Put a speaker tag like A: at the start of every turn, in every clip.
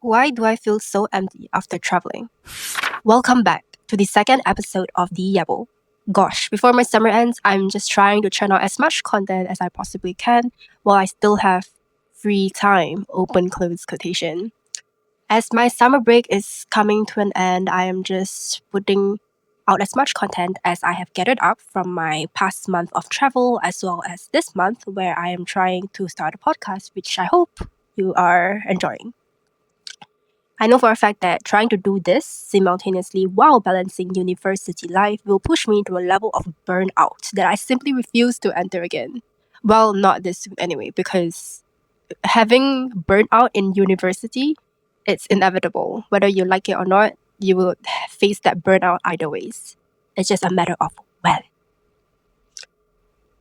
A: Why do I feel so empty after traveling? Welcome back to the second episode of the Yabble. Gosh, before my summer ends, I'm just trying to churn out as much content as I possibly can while I still have free time, open close quotation. As my summer break is coming to an end, I am just putting out as much content as I have gathered up from my past month of travel as well as this month where I am trying to start a podcast, which I hope you are enjoying. I know for a fact that trying to do this simultaneously while balancing university life will push me to a level of burnout that I simply refuse to enter again. Well, not this soon anyway, because having burnout in university, it's inevitable. Whether you like it or not, you will face that burnout either ways. It's just a matter of when.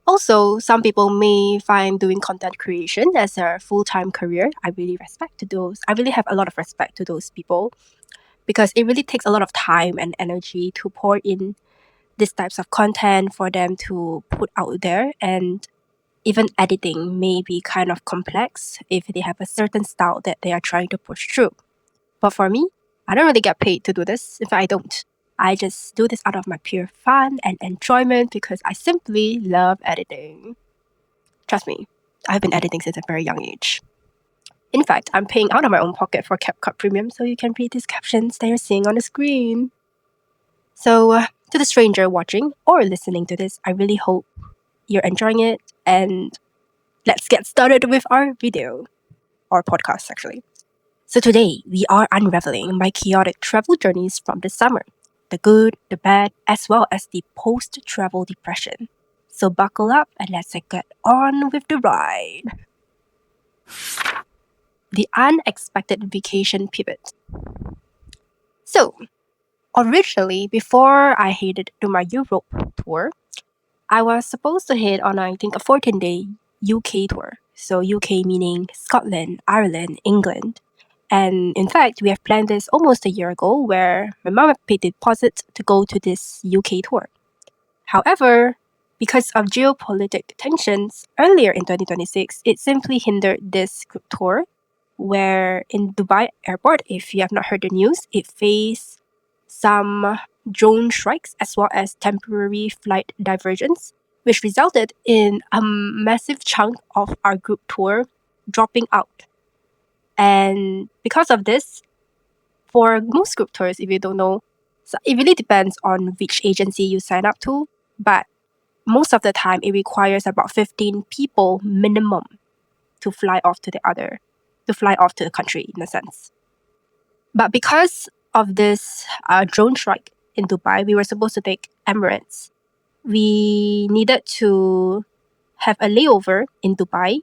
A: Also, some people may find doing content creation as a full-time career. I really have a lot of respect to those people because it really takes a lot of time and energy to pour in these types of content for them to put out there, and even editing may be kind of complex if they have a certain style that they are trying to push through. But for me, I don't really get paid to do this. In fact, I don't. I just do this out of my pure fun and enjoyment because I simply love editing. Trust me, I've been editing since a very young age. In fact, I'm paying out of my own pocket for CapCut Premium so you can read these captions that you're seeing on the screen. So, to the stranger watching or listening to this, I really hope you're enjoying it, and let's get started with our video, or podcast actually. So today, we are unraveling my chaotic travel journeys from the summer, the good, the bad, as well as the post-travel depression. So buckle up and let's get on with the ride. The unexpected vacation pivot. So, originally, before I headed to my Europe tour, I was supposed to head on, I think, a 14-day UK tour. So UK meaning Scotland, Ireland, England. And in fact, we have planned this almost a year ago where my mom paid the deposit to go to this UK tour. However, because of geopolitical tensions earlier in 2026, it simply hindered this group tour where in Dubai airport, if you have not heard the news, it faced some drone strikes as well as temporary flight diversions, which resulted in a massive chunk of our group tour dropping out. And because of this, for most group tours, if you don't know, so it really depends on which agency you sign up to, but most of the time it requires about 15 people minimum to fly off to the country in a sense. But because of this drone strike in Dubai, we were supposed to take Emirates. We needed to have a layover in Dubai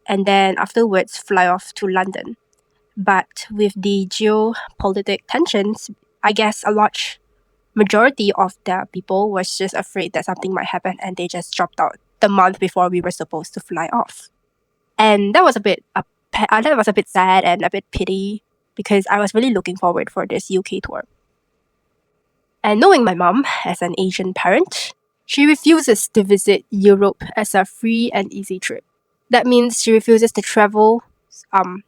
A: and then afterwards fly off to London. But with the geopolitical tensions, I guess a large majority of the people was just afraid that something might happen and they just dropped out the month before we were supposed to fly off. And that was a bit sad and a bit pity because I was really looking forward for this UK tour. And knowing my mom as an Asian parent, she refuses to visit Europe as a free and easy trip. That means she refuses to travel,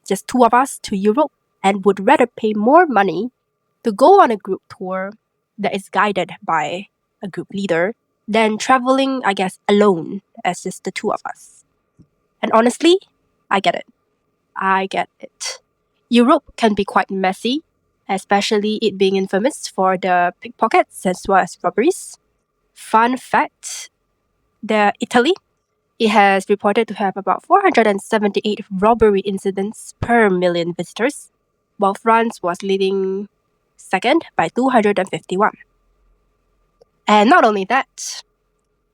A: just two of us, to Europe and would rather pay more money to go on a group tour that is guided by a group leader than traveling, I guess, alone as just the two of us. And honestly, I get it. Europe can be quite messy, especially it being infamous for the pickpockets as well as robberies. Fun fact, Italy, it has reported to have about 478 robbery incidents per million visitors, while France was leading second by 251. And not only that,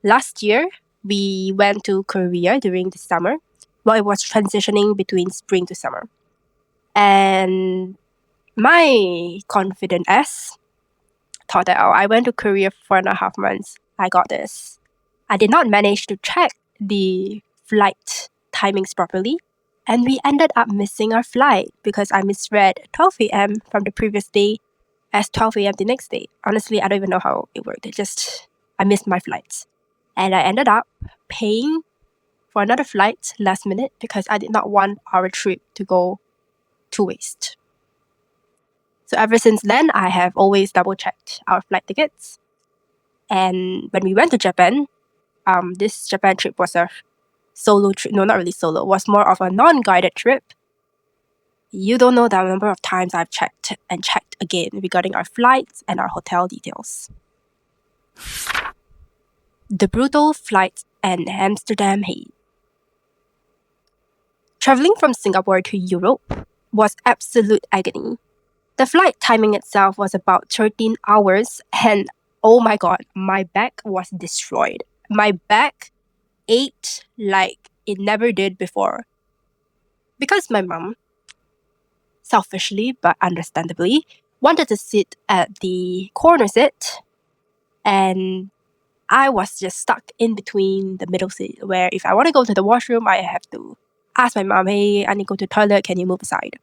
A: last year, we went to Korea during the summer while it was transitioning between spring to summer. And my confident ass thought that, I went to Korea for 4.5 months. I got this. I did not manage to check the flight timings properly, and we ended up missing our flight because I misread 12 a.m. from the previous day as 12 a.m. the next day. Honestly, I don't even know how it worked. I missed my flights. And I ended up paying for another flight last minute because I did not want our trip to go to waste. So ever since then, I have always double-checked our flight tickets. And when we went to Japan, this Japan trip was a solo trip. No, not really solo. It was more of a non-guided trip. You don't know the number of times I've checked and checked again regarding our flights and our hotel details. The brutal flight and Amsterdam heat. Traveling from Singapore to Europe was absolute agony. The flight timing itself was about 13 hours, and oh my god, my back was destroyed. My back ached like it never did before. Because my mom, selfishly but understandably, wanted to sit at the corner seat, and I was just stuck in between the middle seat, where if I want to go to the washroom, I have to ask my mom, hey, I need to go to the toilet, can you move aside?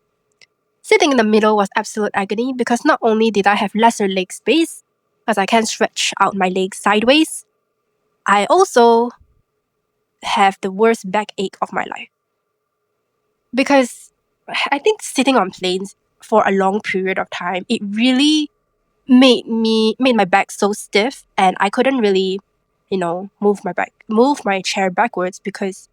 A: Sitting in the middle was absolute agony because not only did I have lesser leg space, because I can't stretch out my legs sideways, I also have the worst backache of my life. Because I think sitting on planes for a long period of time, it really made my back so stiff, and I couldn't really, move my chair backwards because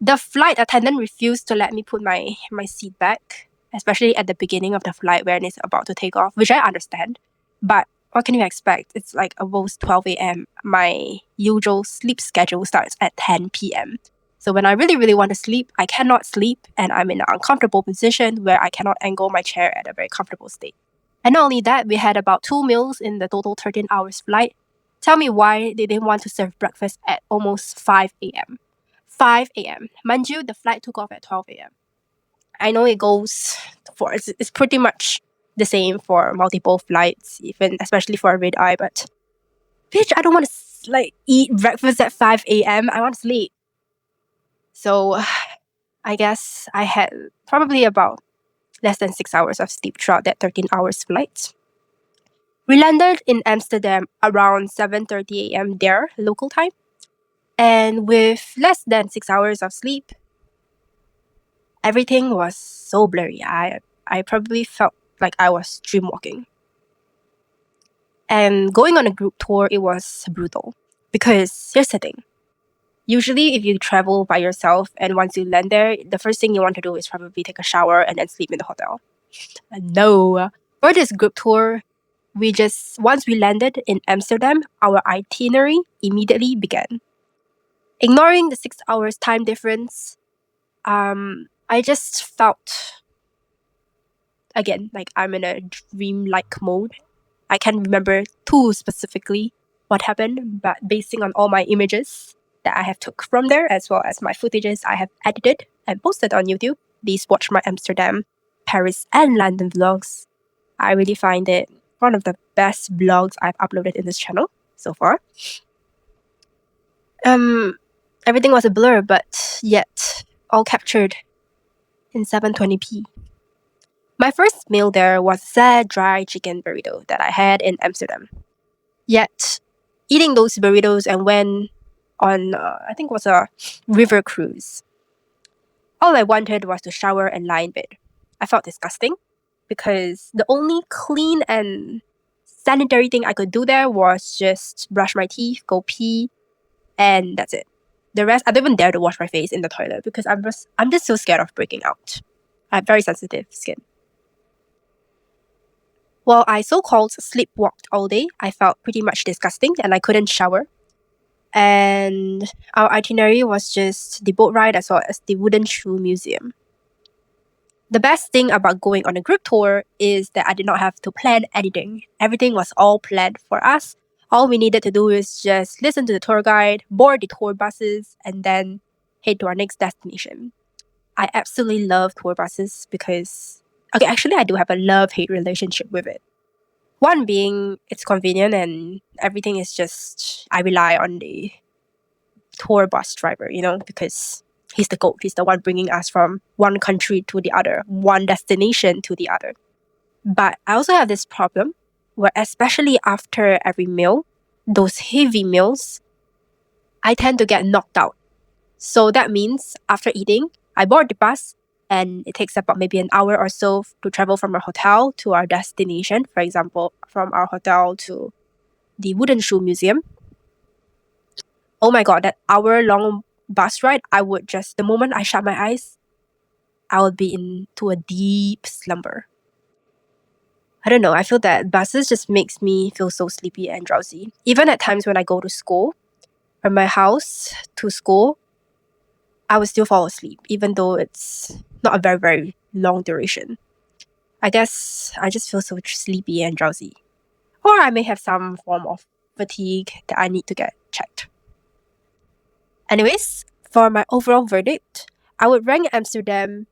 A: the flight attendant refused to let me put my seat back, especially at the beginning of the flight when it's about to take off, which I understand. But what can you expect? It's like almost 12 a.m. My usual sleep schedule starts at 10 p.m. So when I really, really want to sleep, I cannot sleep, and I'm in an uncomfortable position where I cannot angle my chair at a very comfortable state. And not only that, we had about 2 meals in the total 13 hours flight. Tell me why they didn't want to serve breakfast at almost 5 a.m. 5 a.m. Mind you, the flight took off at 12 a.m. I know it's pretty much the same for multiple flights, even especially for a red eye, but bitch, I don't want to eat breakfast at 5 a.m. I want to sleep. So I guess I had probably about less than 6 hours of sleep throughout that 13 hours flight. We landed in Amsterdam around 7:30 a.m. there, local time. And with less than 6 hours of sleep, everything was so blurry. I probably felt like I was dreamwalking. And going on a group tour, it was brutal. Because here's the thing. Usually, if you travel by yourself and once you land there, the first thing you want to do is probably take a shower and then sleep in the hotel. No. For this group tour, once we landed in Amsterdam, our itinerary immediately began. Ignoring the 6 hours time difference, I just felt, again, like I'm in a dream-like mode. I can't remember too specifically what happened, but basing on all my images that I have took from there, as well as my footages I have edited and posted on YouTube, please watch my Amsterdam, Paris, and London vlogs. I really find it one of the best vlogs I've uploaded in this channel so far. Everything was a blur, but yet all captured in 720p. My first meal there was a sad, dry chicken burrito that I had in Amsterdam. Yet, eating those burritos and went on, I think it was a river cruise. All I wanted was to shower and lie in bed. I felt disgusting because the only clean and sanitary thing I could do there was just brush my teeth, go pee, and that's it. The rest, I don't even dare to wash my face in the toilet because I'm just so scared of breaking out. I have very sensitive skin. While I so-called sleepwalked all day, I felt pretty much disgusting and I couldn't shower. And our itinerary was just the boat ride as well as the wooden shoe museum. The best thing about going on a group tour is that I did not have to plan anything. Everything was all planned for us. All we needed to do is just listen to the tour guide, board the tour buses, and then head to our next destination. I absolutely love tour buses because, okay, actually I do have a love-hate relationship with it. One being it's convenient and everything is just, I rely on the tour bus driver, because he's the GOAT. He's the one bringing us from one country to the other, one destination to the other. But I also have this problem where, especially after every meal, those heavy meals, I tend to get knocked out. So that means after eating, I board the bus and it takes about maybe an hour or so to travel from our hotel to our destination. For example, from our hotel to the Wooden Shoe Museum. Oh my god, that hour-long bus ride, the moment I shut my eyes, I would be into a deep slumber. I don't know, I feel that buses just makes me feel so sleepy and drowsy. Even at times when I go to school, from my house to school, I would still fall asleep, even though it's not a very, very long duration. I guess I just feel so sleepy and drowsy. Or I may have some form of fatigue that I need to get checked. Anyways, for my overall verdict, I would rank Amsterdam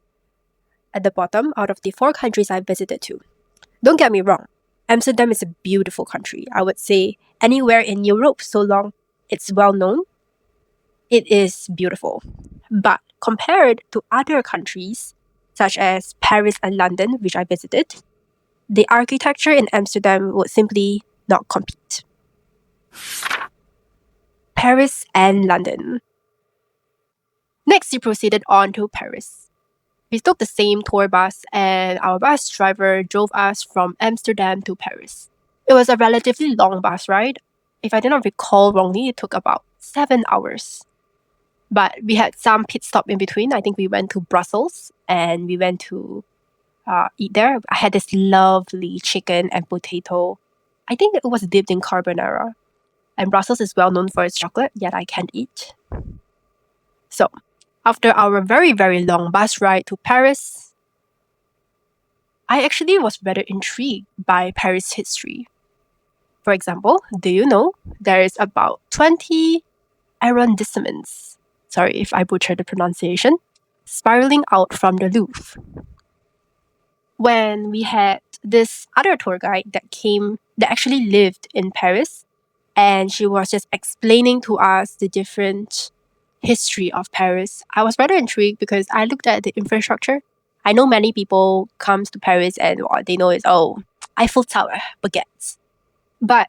A: at the bottom out of the 4 countries I visited to. Don't get me wrong, Amsterdam is a beautiful country. I would say anywhere in Europe, so long it's well known, it is beautiful. But compared to other countries, such as Paris and London, which I visited, the architecture in Amsterdam would simply not compete. Paris and London. Next, we proceeded on to Paris. We took the same tour bus, and our bus driver drove us from Amsterdam to Paris. It was a relatively long bus ride. If I did not recall wrongly, it took about 7 hours. But we had some pit stop in between. I think we went to Brussels and we went to eat there. I had this lovely chicken and potato. I think it was dipped in carbonara. And Brussels is well known for its chocolate, yet I can't eat. So, after our very, very long bus ride to Paris, I actually was rather intrigued by Paris history. For example, do you know there is about 20 arrondissements, sorry if I butchered the pronunciation, spiraling out from the Louvre. When we had this other tour guide that actually lived in Paris, and she was just explaining to us the different history of Paris, I was rather intrigued because I looked at the infrastructure. I know many people comes to Paris and what they know is, Eiffel Tower, baguettes. But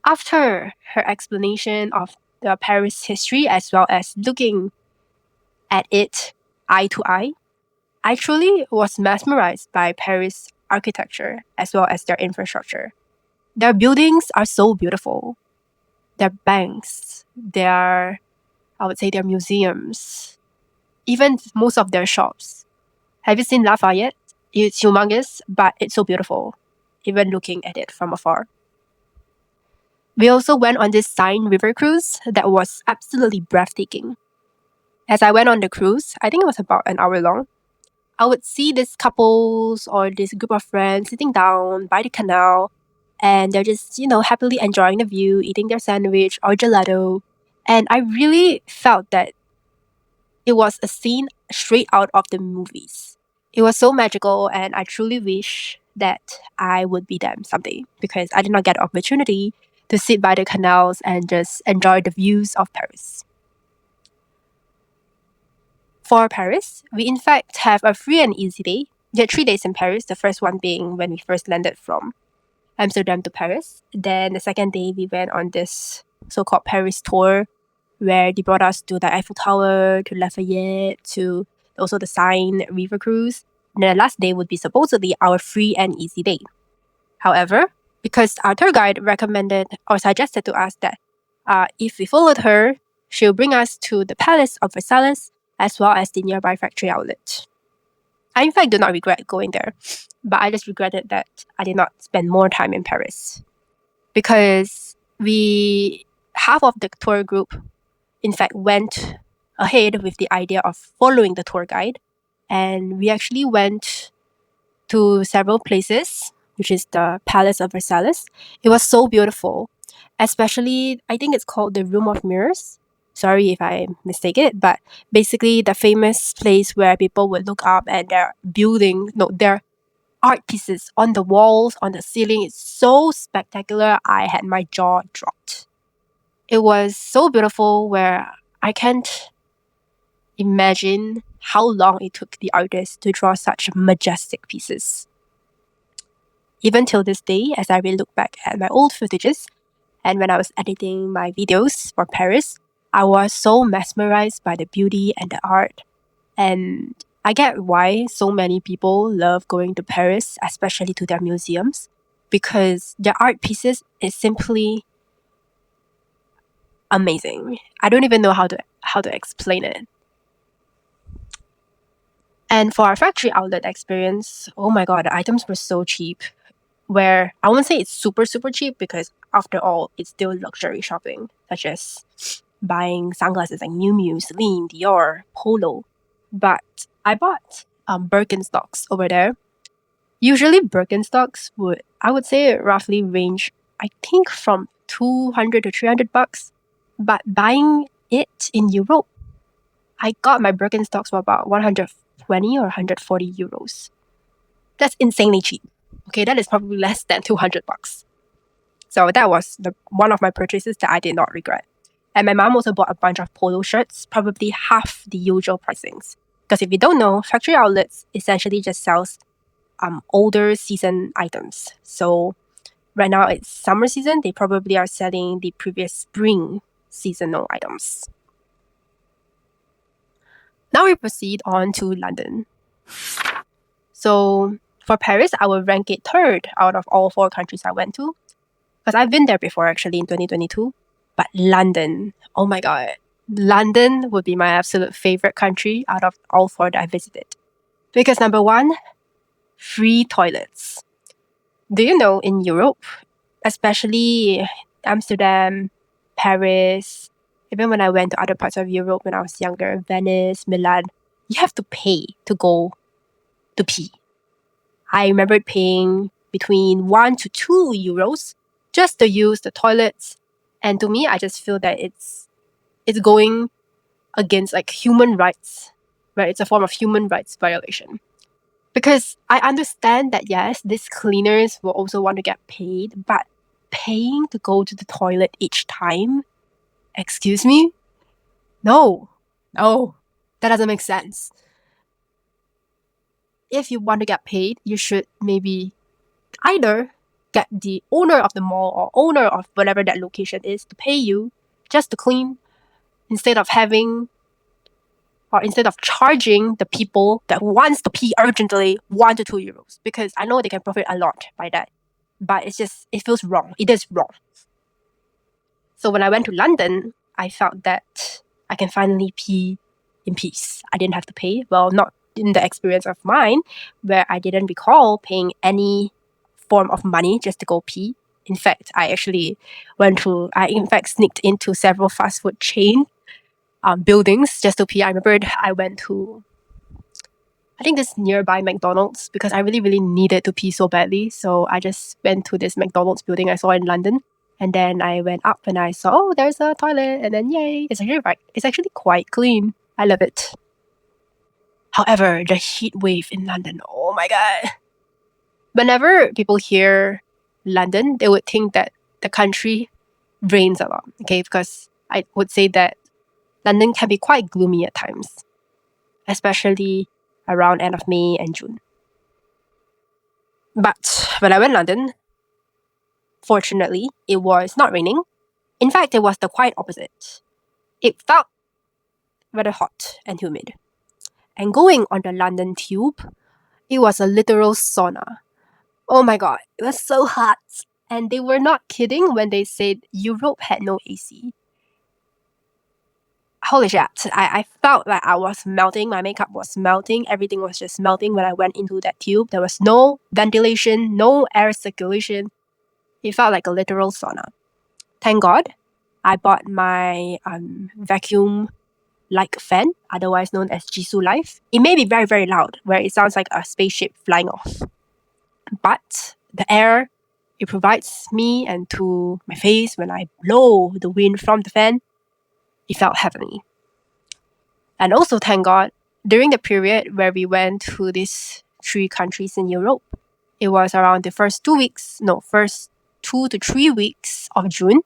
A: after her explanation of the Paris history as well as looking at it eye to eye, I truly was mesmerized by Paris architecture as well as their infrastructure. Their buildings are so beautiful. Their banks, their museums, even most of their shops. Have you seen Lafayette? It's humongous, but it's so beautiful, even looking at it from afar. We also went on this Seine river cruise that was absolutely breathtaking. As I went on the cruise, I think it was about an hour long, I would see these couples or this group of friends sitting down by the canal and they're just, happily enjoying the view, eating their sandwich or gelato. And I really felt that it was a scene straight out of the movies. It was so magical, and I truly wish that I would be them someday because I did not get the opportunity to sit by the canals and just enjoy the views of Paris. For Paris, we in fact have a free and easy day. We had 3 days in Paris, the first one being when we first landed from Amsterdam to Paris. Then the second day, we went on this so-called Paris tour where they brought us to the Eiffel Tower, to Lafayette, to also the Seine river cruise. And then the last day would be supposedly our free and easy day. However, because our tour guide recommended or suggested to us that if we followed her, she'll bring us to the Palace of Versailles as well as the nearby factory outlet. I in fact do not regret going there, but I just regretted that I did not spend more time in Paris. Because half of the tour group in fact went ahead with the idea of following the tour guide, and we actually went to several places, which is the Palace of Versailles. It was so beautiful, especially I think it's called the Room of Mirrors. Sorry if I mistake it, but basically the famous place where people would look up and their art pieces on the walls, on the ceiling. It's so spectacular. I had my jaw dropped. It was so beautiful where I can't imagine how long it took the artist to draw such majestic pieces. Even till this day, as I really look back at my old footages and when I was editing my videos for Paris, I was so mesmerized by the beauty and the art. And I get why so many people love going to Paris, especially to their museums, because their art pieces is simply amazing. I don't even know how to explain it. And for our factory outlet experience, oh my god, the items were so cheap. Where I won't say it's super, super cheap because after all, it's still luxury shopping, such as buying sunglasses like Miu Miu, Celine, Dior, Polo. But I bought Birkenstocks over there. Usually Birkenstocks I would say roughly range, I think from 200 to 300 bucks. But buying it in Europe, I got my Birkenstocks for about 120 or 140 euros. That's insanely cheap. Okay, that is probably less than 200 bucks. So that was one of my purchases that I did not regret. And my mom also bought a bunch of polo shirts, probably half the usual pricings. Because if you don't know, factory outlets essentially just sells older season items. So right now it's summer season, they probably are selling the previous spring seasonal items. Now we proceed on to London. So for Paris, I will rank it third out of all 4 countries I went to. Because I've been there before actually in 2022. But London, oh my god. London would be my absolute favorite country out of all 4 that I visited. Because number 1, free toilets. Do you know in Europe, especially Amsterdam, Paris, even when I went to other parts of Europe when I was younger, Venice, Milan, you have to pay to go to pee. I remember paying between 1 to 2 euros just to use the toilets. And to me, I just feel that it's going against like human rights, right? It's a form of human rights violation. Because I understand that yes, these cleaners will also want to get paid, but paying to go to the toilet each time? Excuse me? No. That doesn't make sense. If you want to get paid, you should maybe either get the owner of the mall or owner of whatever that location is to pay you just to clean instead of charging the people that wants to pee urgently 1 to 2 euros, because I know they can profit a lot by that. But it feels wrong. It is wrong. So when I went to London, I felt that I can finally pee in peace. I didn't have to pay. Well, not in the experience of mine, where I didn't recall paying any form of money just to go pee. In fact, I sneaked into several fast food chain buildings just to pee. I remember I went to, I think this nearby McDonald's because I really, really needed to pee so badly. So I just went to this McDonald's building I saw in London. And then I went up and I saw, oh, there's a toilet. And then yay, it's actually quite clean. I love it. However, the heat wave in London, oh my god. Whenever people hear London, they would think that the country rains a lot. Okay, because I would say that London can be quite gloomy at times, especially around end of May and June. But when I went to London, fortunately, it was not raining. In fact, it was the quite opposite. It felt rather hot and humid. And going on the London tube, it was a literal sauna. Oh my god, it was so hot. And they were not kidding when they said Europe had no AC. Holy shit, I felt like I was melting. My makeup was melting. Everything was just melting when I went into that tube. There was no ventilation, no air circulation. It felt like a literal sauna. Thank God, I bought my vacuum-like fan, otherwise known as Jisoo Life. It may be very, very loud, where it sounds like a spaceship flying off. But the air it provides me and to my face when I blow the wind from the fan, it felt heavenly. And also, thank God, during the period where we went to these 3 countries in Europe, it was around the first 2 to 3 weeks of June.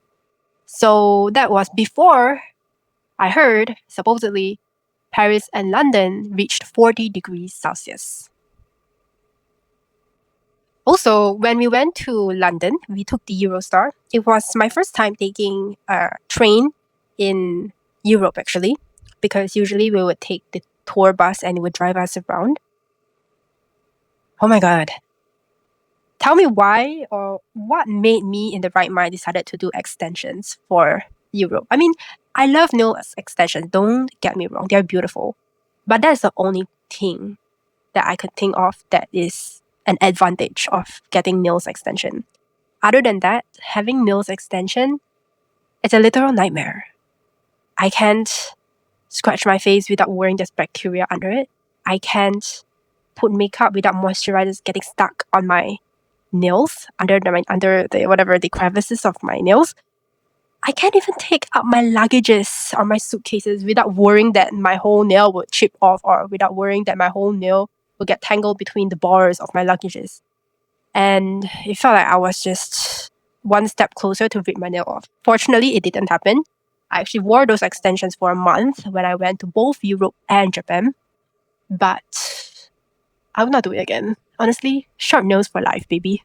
A: So that was before I heard, supposedly, Paris and London reached 40 degrees Celsius. Also, when we went to London, we took the Eurostar. It was my first time taking a train in Europe, actually, because usually we would take the tour bus and it would drive us around. Oh my God. Tell me why or what made me in the right mind decided to do extensions for Europe. I mean, I love nail extensions. Don't get me wrong. They're beautiful. But that's the only thing that I could think of that is an advantage of getting nails extension. Other than that, having nails extension, it's a literal nightmare. I can't scratch my face without worrying there's bacteria under it. I can't put makeup without moisturizers getting stuck on my nails under the whatever the crevices of my nails. I can't even take out my luggages or my suitcases without worrying that my whole nail would chip off or without worrying that my whole nail would get tangled between the bars of my luggages. And it felt like I was just one step closer to rip my nail off. Fortunately, it didn't happen. I actually wore those extensions for a month when I went to both Europe and Japan. But I would not do it again. Honestly, short nails for life, baby.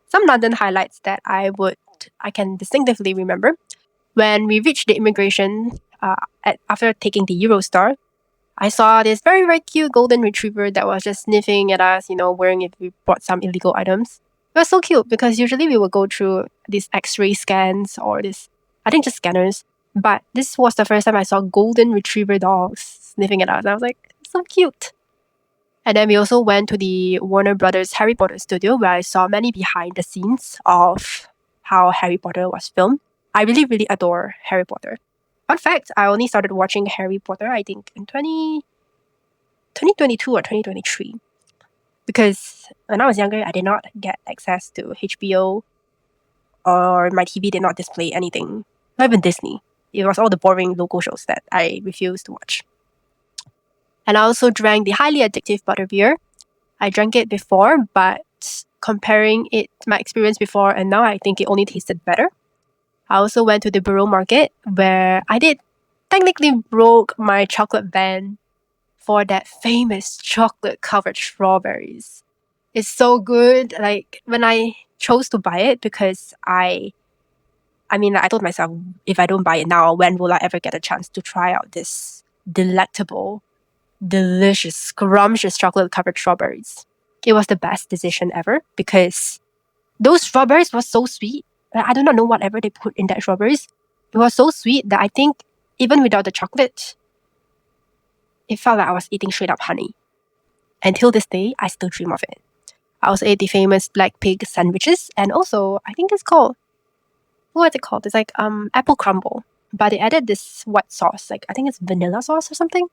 A: Some London highlights that I can distinctively remember. When we reached the immigration after taking the Eurostar, I saw this very, very cute golden retriever that was just sniffing at us, worrying if we brought some illegal items. It was so cute because usually we would go through these X-ray scans or just scanners. But this was the first time I saw golden retriever dogs sniffing at us. And I was like, so cute. And then we also went to the Warner Brothers Harry Potter studio where I saw many behind the scenes of how Harry Potter was filmed. I really, really adore Harry Potter. Fun fact, I only started watching Harry Potter, I think, in 2022 or 2023. Because when I was younger, I did not get access to HBO or my TV did not display anything. Not even Disney. It was all the boring local shows that I refused to watch. And I also drank the highly addictive butterbeer. I drank it before, but comparing my experience before and now, I think it only tasted better. I also went to the Borough Market where I did technically broke my chocolate ban for that famous chocolate-covered strawberries. It's so good. Like, when I chose to buy it because I told myself, if I don't buy it now, when will I ever get a chance to try out this delectable, delicious, scrumptious chocolate-covered strawberries? It was the best decision ever because those strawberries were so sweet. I do not know whatever they put in that strawberries. It was so sweet that I think even without the chocolate, it felt like I was eating straight up honey. Until this day, I still dream of it. I also ate the famous black pig sandwiches and also, I think it's called, what is it called? It's like apple crumble. But they added this white sauce, like I think it's vanilla sauce or something.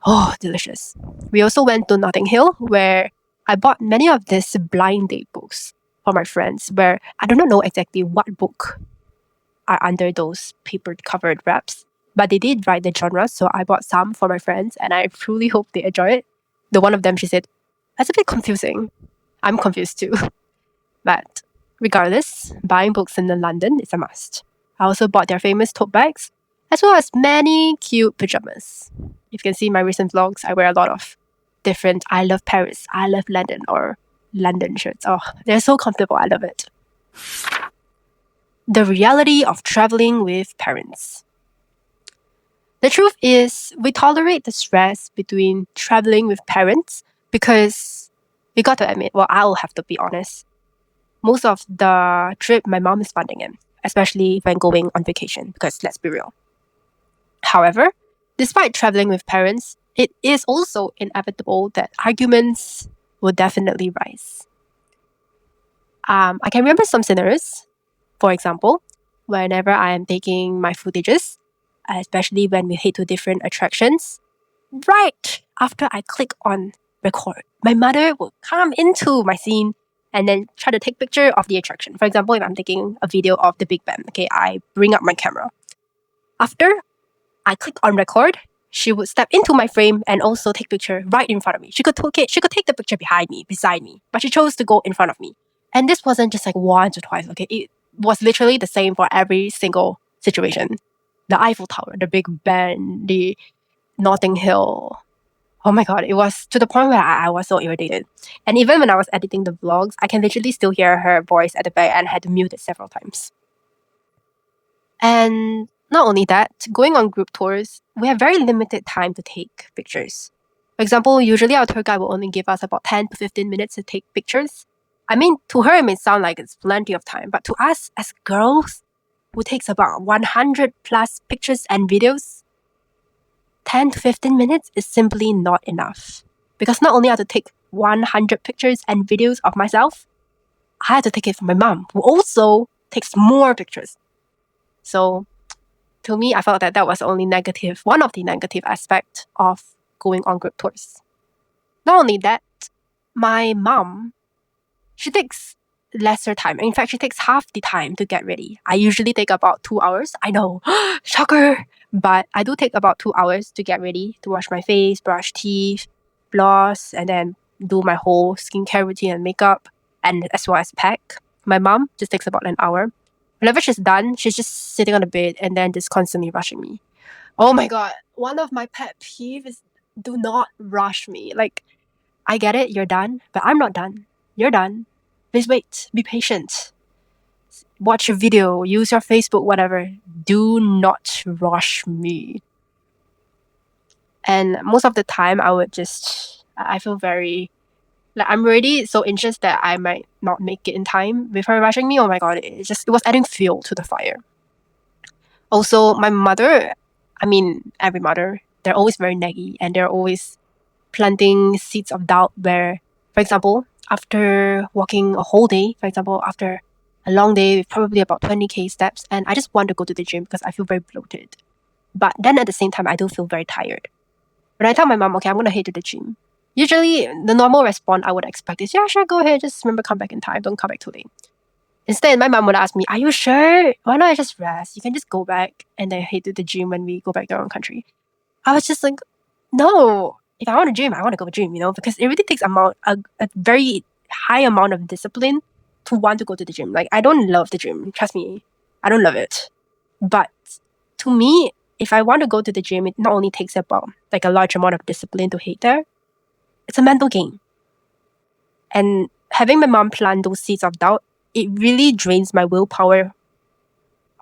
A: Oh, delicious. We also went to Notting Hill where I bought many of these blind date books for my friends where I do not know exactly what book are under those paper covered wraps. But they did write the genre, so I bought some for my friends and I truly hope they enjoy it. The one of them, she said, that's a bit confusing. I'm confused too. But regardless, buying books in London is a must. I also bought their famous tote bags, as well as many cute pajamas. If you can see my recent vlogs, I wear a lot of different I love Paris, I love London, or London shirts. Oh, they're so comfortable. I love it. The reality of traveling with parents. The truth is, we tolerate the stress between traveling with parents because we got to admit, well, I'll have to be honest, most of the trip my mom is funding it, especially when going on vacation, because let's be real. However, despite traveling with parents, it is also inevitable that arguments will definitely rise. I can remember some scenarios. For example, whenever I am taking my footages, especially when we head to different attractions, right after I click on record, my mother will come into my scene and then try to take picture of the attraction. For example, if I'm taking a video of the Big Ben, okay, I bring up my camera. After I click on record, she would step into my frame and also take picture right in front of me. She could take the picture beside me, but she chose to go in front of me. And this wasn't just like once or twice, okay? It was literally the same for every single situation. The Eiffel Tower, the Big Ben, the Notting Hill. Oh my God, it was to the point where I was so irritated. And even when I was editing the vlogs, I can literally still hear her voice at the back and had to mute it several times. And Not only that, going on group tours, we have very limited time to take pictures. For example, usually our tour guide will only give us about 10 to 15 minutes to take pictures. I mean, to her, it may sound like it's plenty of time, but to us as girls, who takes about 100 plus pictures and videos, 10 to 15 minutes is simply not enough. Because not only I have to take 100 pictures and videos of myself, I had to take it for my mom, who also takes more pictures. So to me, I felt that that was only one of the negative aspects of going on group tours. Not only that, my mom, she takes lesser time. In fact, she takes half the time to get ready. I usually take about 2 hours. I know, shocker! But I do take about 2 hours to get ready, to wash my face, brush teeth, floss, and then do my whole skincare routine and makeup, and as well as pack. My mom just takes about an hour. Whenever she's done, she's just sitting on the bed and then just constantly rushing me. Oh my god, one of my pet peeves is do not rush me. Like, I get it, you're done, but I'm not done. You're done. Please wait, be patient. Watch a video, use your Facebook, whatever. Do not rush me. And most of the time, I feel very, like, I'm already so anxious that I might not make it in time with her rushing me. Oh my god, it was adding fuel to the fire. Also, my mother, I mean, every mother, they're always very naggy and they're always planting seeds of doubt where, for example, after walking a whole day, for example, after a long day with probably about 20k steps, and I just want to go to the gym because I feel very bloated. But then at the same time, I do feel very tired. When I tell my mom, okay, I'm going to head to the gym, usually the normal response I would expect is, yeah, sure, go ahead. Just remember, come back in time. Don't come back too late. Instead, my mom would ask me, are you sure? Why not I just rest? You can just go back and then head to the gym when we go back to our own country. I was just like, no. If I want to gym, I want to go to gym, because it really takes a very high amount of discipline to want to go to the gym. Like, I don't love the gym. Trust me. I don't love it. But to me, if I want to go to the gym, it not only takes about like a large amount of discipline to head there, it's a mental game. And having my mom plant those seeds of doubt, it really drains my willpower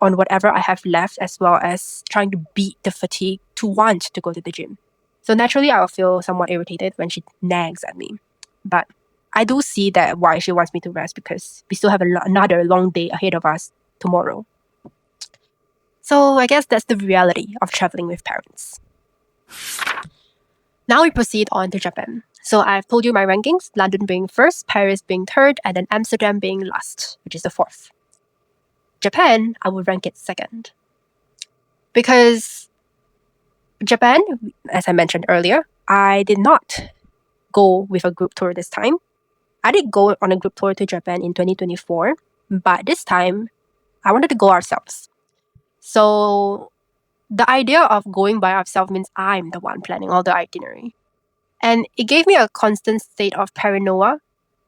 A: on whatever I have left, as well as trying to beat the fatigue to want to go to the gym. So naturally, I'll feel somewhat irritated when she nags at me. But I do see that why she wants me to rest, because we still have another long day ahead of us tomorrow. So I guess that's the reality of traveling with parents. Now we proceed on to Japan. So I've told you my rankings, London being first, Paris being third, and then Amsterdam being last, which is the fourth. Japan, I would rank it second. Because Japan, as I mentioned earlier, I did not go with a group tour this time. I did go on a group tour to Japan in 2024, but this time, I wanted to go ourselves. So the idea of going by ourselves means I'm the one planning all the itinerary. And it gave me a constant state of paranoia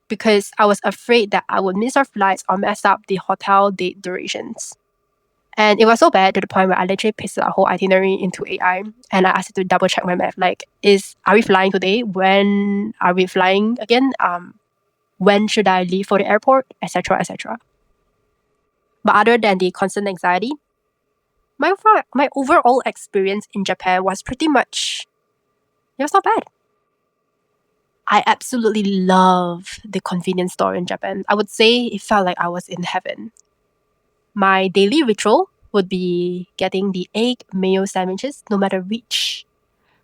A: because I was afraid that I would miss our flights or mess up the hotel date durations. And it was so bad to the point where I literally pasted our whole itinerary into AI and I asked it to double check my math. Like, are we flying today? When are we flying again? When should I leave for the airport? Etc. etc. But other than the constant anxiety, my overall experience in Japan was pretty much, it was not bad. I absolutely love the convenience store in Japan. I would say it felt like I was in heaven. My daily ritual would be getting the egg mayo sandwiches. No matter which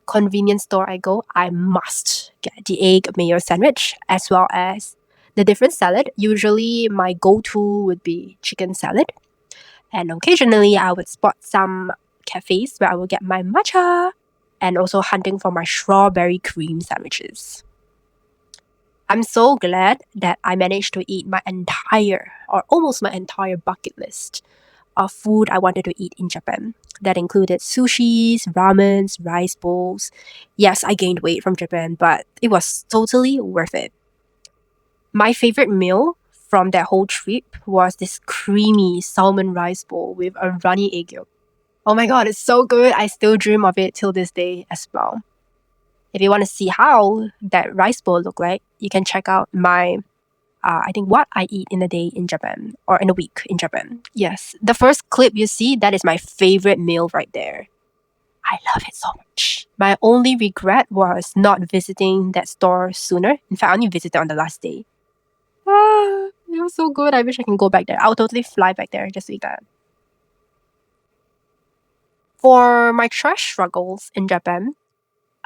A: convenience store I go, I must get the egg mayo sandwich, as well as the different salad. Usually my go-to would be chicken salad. And occasionally I would spot some cafes where I will get my matcha, and also hunting for my strawberry cream sandwiches. I'm so glad that I managed to eat my entire, or almost my entire bucket list of food I wanted to eat in Japan. That included sushis, ramens, rice bowls. Yes, I gained weight from Japan, but it was totally worth it. My favorite meal from that whole trip was this creamy salmon rice bowl with a runny egg yolk. Oh my god, it's so good. I still dream of it till this day as well. If you want to see how that rice bowl looked like, you can check out my I think what I eat in a day in Japan or in a week in Japan. Yes, the first clip you see, that is my favorite meal right there. I love it so much. My only regret was not visiting that store sooner. In fact, I only visited on the last day. It was so good. I wish I can go back there. I'll totally fly back there just to eat that. For my trash struggles in Japan,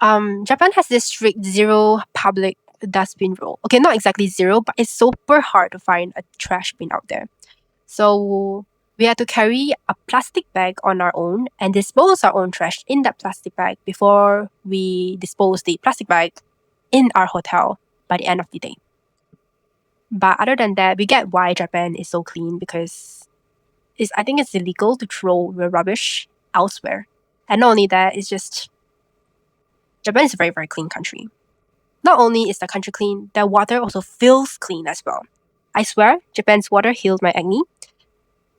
A: Japan has this strict zero public dustbin rule. Okay, not exactly zero, but it's super hard to find a trash bin out there. So we had to carry a plastic bag on our own and dispose our own trash in that plastic bag before we dispose the plastic bag in our hotel by the end of the day. But other than that, we get why Japan is so clean because I think it's illegal to throw the rubbish elsewhere. And not only that, it's just Japan is a very, very clean country. Not only is the country clean, the water also feels clean as well. I swear, Japan's water healed my acne,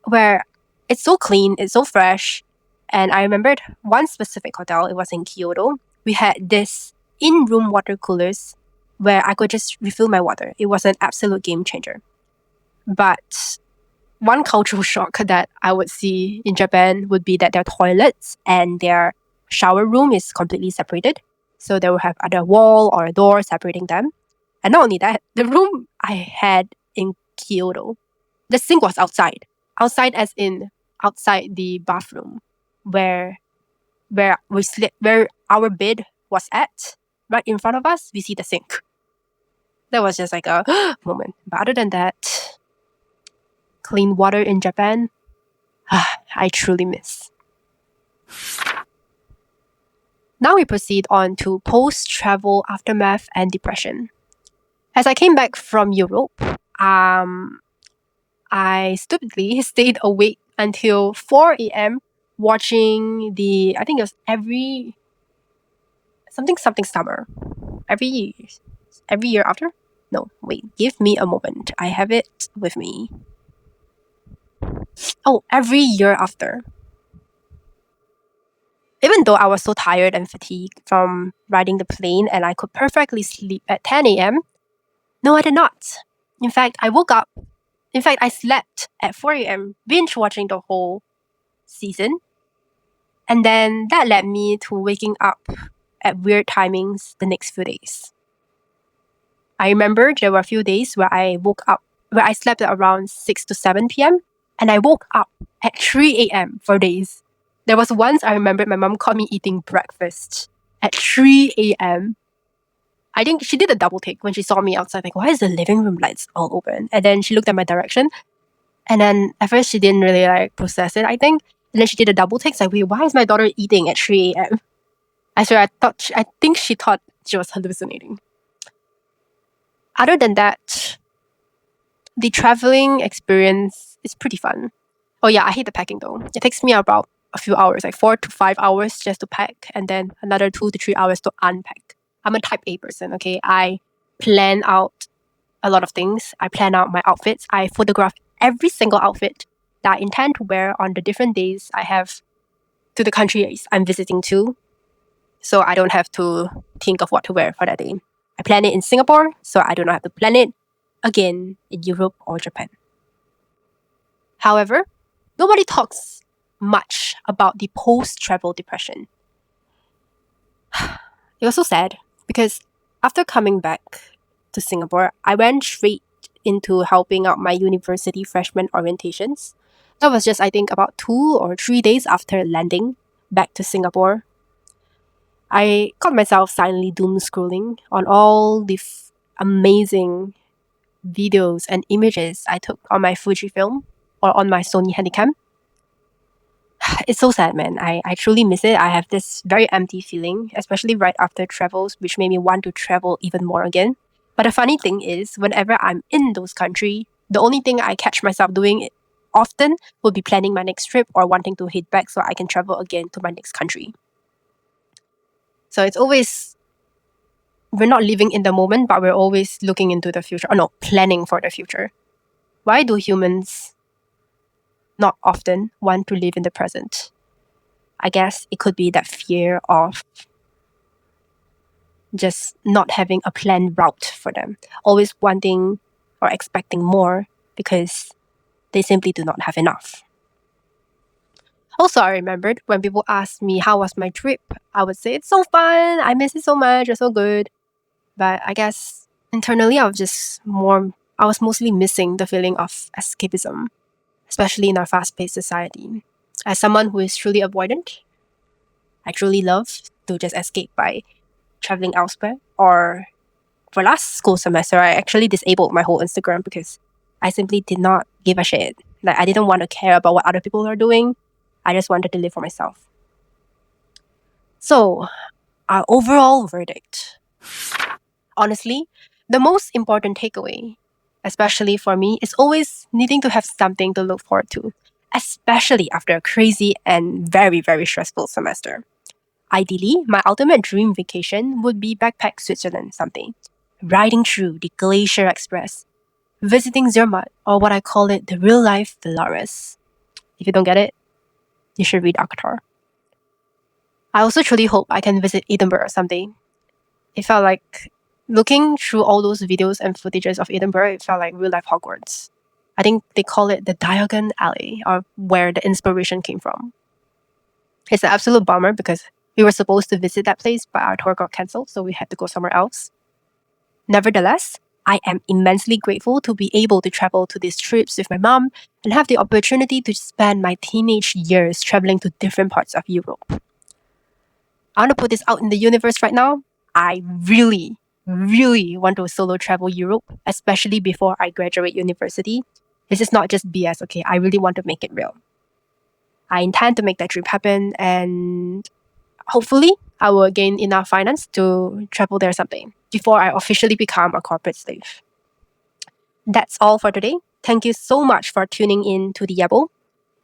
A: where it's so clean, it's so fresh. And I remembered one specific hotel, it was in Kyoto. We had this in-room water coolers where I could just refill my water. It was an absolute game changer. But one cultural shock that I would see in Japan would be that their toilets and their shower room is completely separated. So they will have either a wall or a door separating them. And not only that, the room I had in Kyoto, the sink was outside. Outside as in outside the bathroom where we slept, where our bed was at. Right in front of us, we see the sink. That was just like a moment. But other than that, clean water in Japan, I truly miss. Now we proceed on to post-travel aftermath and depression. As I came back from Europe, I stupidly stayed awake until 4 a.m. watching I think it was every something summer. Every year after? No, wait, give me a moment. I have it with me. Oh, every year after. Even though I was so tired and fatigued from riding the plane and I could perfectly sleep at 10 a.m., no, I did not. In fact, I slept at 4 a.m., binge watching the whole season. And then that led me to waking up at weird timings the next few days. I remember there were a few days where I slept at around 6 to 7 p.m. and I woke up at 3 a.m. for days. There was once I remembered my mom caught me eating breakfast at 3 a.m. I think she did a double take when she saw me outside, like, why is the living room lights all open? And then she looked at my direction. And then at first she didn't really process it, I think. And then she did a double take, like, wait, why is my daughter eating at 3 a.m.? I think she thought she was hallucinating. Other than that, the traveling experience is pretty fun. Oh yeah, I hate the packing though. It takes me about a few hours, like 4 to 5 hours just to pack, and then another 2 to 3 hours to unpack. I'm a type A person, okay? I plan out a lot of things. I plan out my outfits. I photograph every single outfit that I intend to wear on the different days I have to the countries I'm visiting to. So I don't have to think of what to wear for that day. I plan it in Singapore, so I do not have to plan it again in Europe or Japan. However, nobody talks much about the post-travel depression. It was so sad because after coming back to Singapore, I went straight into helping out my university freshman orientations. That was just, I think, about 2 or 3 days after landing back to Singapore. I caught myself silently doom scrolling on all the amazing videos and images I took on my Fujifilm or on my Sony Handycam. It's so sad, man. I truly miss it. I have this very empty feeling, especially right after travels, which made me want to travel even more again. But the funny thing is, whenever I'm in those countries, the only thing I catch myself doing often would be planning my next trip or wanting to head back so I can travel again to my next country. So it's always, we're not living in the moment, but we're always looking into the future, or no, planning for the future. Why do humans not often want to live in the present? I guess it could be that fear of just not having a planned route for them. Always wanting or expecting more because they simply do not have enough. Also, I remembered when people asked me how was my trip, I would say it's so fun, I miss it so much, it's so good. But I guess internally I was mostly missing the feeling of escapism, especially in our fast-paced society. As someone who is truly avoidant, I truly love to just escape by traveling elsewhere. Or for last school semester, I actually disabled my whole Instagram because I simply did not give a shit. Like, I didn't want to care about what other people are doing. I just wanted to live for myself. So, our overall verdict. Honestly, the most important takeaway, especially for me, is always needing to have something to look forward to, especially after a crazy and very, very stressful semester. Ideally, my ultimate dream vacation would be backpack Switzerland something, riding through the Glacier Express, visiting Zermatt, or what I call it, the real life Belarus. If you don't get it, you should read Akatar. I also truly hope I can visit Edinburgh someday. It felt like looking through all those videos and footages of Edinburgh, it felt like real life Hogwarts. I think they call it the Diagon Alley, or where the inspiration came from. It's an absolute bummer because we were supposed to visit that place, but our tour got cancelled, so we had to go somewhere else. Nevertheless, I am immensely grateful to be able to travel to these trips with my mom and have the opportunity to spend my teenage years traveling to different parts of Europe. I want to put this out in the universe right now. I really, really want to solo travel Europe, especially before I graduate university. This is not just BS, okay? I really want to make it real. I intend to make that trip happen, and hopefully I will gain enough finance to travel there someday before I officially become a corporate slave. That's all for today. Thank you so much for tuning in to the Yabble,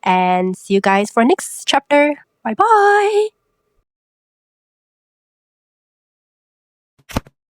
A: and see you guys for next chapter. Bye bye.